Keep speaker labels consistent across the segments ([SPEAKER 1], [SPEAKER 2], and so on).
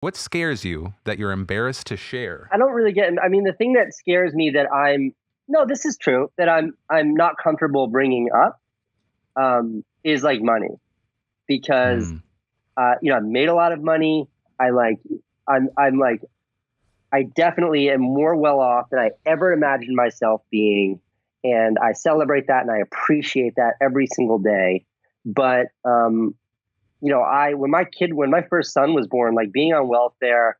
[SPEAKER 1] What scares you that you're embarrassed to share?
[SPEAKER 2] I don't really get. I mean, the thing that scares me that I'm no, this is true that I'm not comfortable bringing up is like money because
[SPEAKER 1] Mm,
[SPEAKER 2] I've made a lot of money. I like I'm like I definitely am more well off than I ever imagined myself being, and I celebrate that and I appreciate that every single day. But I when my first son was born, like being on welfare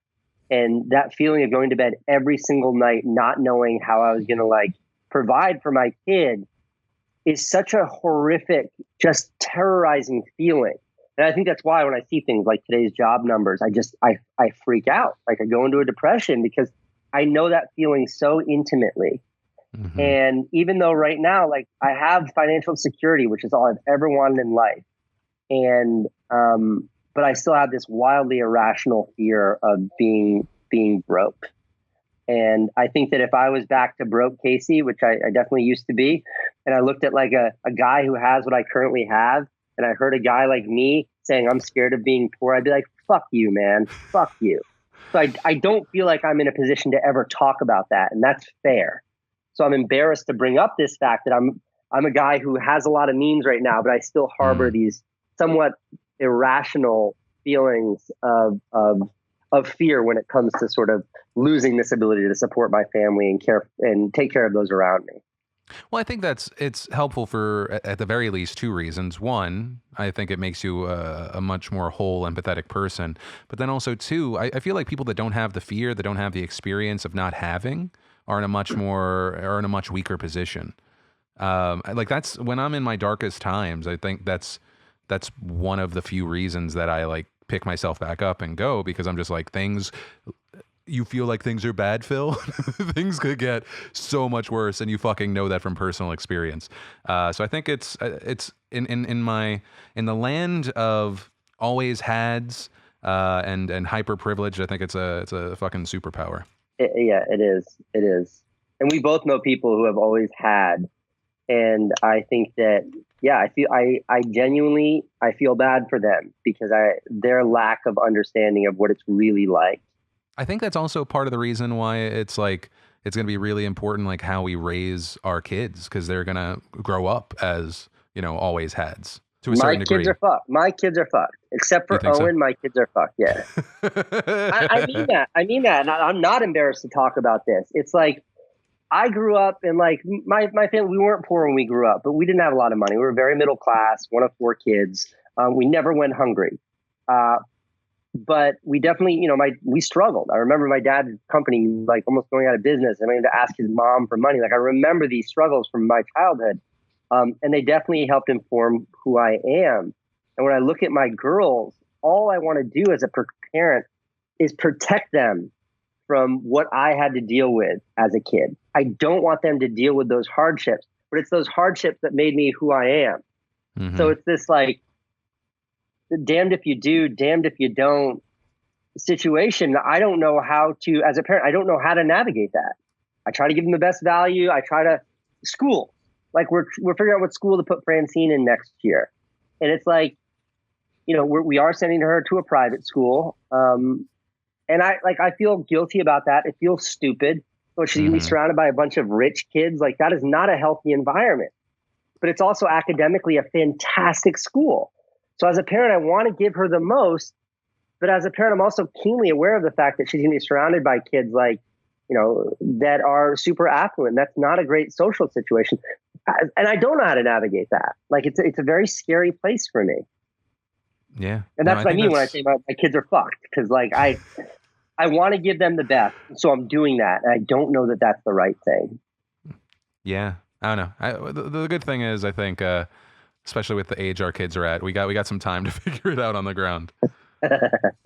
[SPEAKER 2] and that feeling of going to bed every single night not knowing how I was going to like provide for my kid is such a horrific, just terrorizing feeling. And I think that's why when I see things like today's job numbers, I freak out. Like I go into a depression because I know that feeling so intimately.
[SPEAKER 1] hmm
[SPEAKER 2] And even though right now, like I have financial security, which is all I've ever wanted in life, and but I still have this wildly irrational fear of being broke. And I think that if I was back to broke Casey, which I definitely used to be, and I looked at like a guy who has what I currently have, and I heard a guy like me saying, I'm scared of being poor, I'd be like, fuck you, man. Fuck you. So I don't feel like I'm in a position to ever talk about that. And that's fair. So I'm embarrassed to bring up this fact that I'm a guy who has a lot of means right now, but I still harbor
[SPEAKER 1] mm.
[SPEAKER 2] these somewhat irrational feelings of fear when it comes to sort of losing this ability to support my family and care and take care of those around me.
[SPEAKER 1] Well, I think it's helpful for at the very least two reasons. One, I think it makes you a much more whole, empathetic person. But then also two, I feel like people that don't have the fear, that don't have the experience of not having, are in a much weaker position. Like that's when I'm in my darkest times. I think that's one of the few reasons that I like pick myself back up and go because I'm just like things you feel like things are bad, Phil. Things could get so much worse, and you fucking know that from personal experience. So I think it's in the land of always hads and hyper privileged. I think it's a fucking superpower.
[SPEAKER 2] Yeah, it is. It is. And we both know people who have always had. And I think that, yeah, I genuinely, I feel bad for them because their lack of understanding of what it's really like.
[SPEAKER 1] I think that's also part of the reason why it's going to be really important, like how we raise our kids, because they're going to grow up as always hads to a
[SPEAKER 2] My
[SPEAKER 1] certain
[SPEAKER 2] kids
[SPEAKER 1] degree.
[SPEAKER 2] are fucked. My kids are fucked. Except
[SPEAKER 1] You
[SPEAKER 2] for
[SPEAKER 1] think so?
[SPEAKER 2] Owen, my kids are fucked. Yeah. I mean that. I mean that. And I'm not embarrassed to talk about this. It's like I grew up in like my family, we weren't poor when we grew up, but we didn't have a lot of money. We were very middle class, one of four kids. We never went hungry. Uh, but we definitely, we struggled. I remember my dad's company like almost going out of business and I had to ask his mom for money. Like I remember these struggles from my childhood. And they definitely helped inform who I am. And when I look at my girls, all I want to do as a parent is protect them from what I had to deal with as a kid. I don't want them to deal with those hardships, but it's those hardships that made me who I am. So
[SPEAKER 1] hmm
[SPEAKER 2] it's this like damned if you do, damned if you don't situation. I don't know how to, as a parent, I don't know how to navigate that. I try to give them the best value. I try to school, like we're figuring out what school to put Francine in next year. And it's like, we are sending her to a private school. And I feel guilty about that. It feels stupid. So she's gonna be
[SPEAKER 1] hmm
[SPEAKER 2] surrounded by a bunch of rich kids. Like that is not a healthy environment. But it's also academically a fantastic school. So as a parent, I want to give her the most. But as a parent, I'm also keenly aware of the fact that she's gonna be surrounded by kids like, that are super affluent. That's not a great social situation. And I don't know how to navigate that. Like it's a very scary place for me.
[SPEAKER 1] Yeah.
[SPEAKER 2] And
[SPEAKER 1] No,
[SPEAKER 2] that's
[SPEAKER 1] I
[SPEAKER 2] what I
[SPEAKER 1] think
[SPEAKER 2] mean when I
[SPEAKER 1] that's
[SPEAKER 2] say my kids are fucked. Because like I want to give them the best. So I'm doing that. And I don't know that that's the right thing.
[SPEAKER 1] yeah. I don't know. The good thing is, I think, especially with the age our kids are at, we got some time to figure it out on the ground.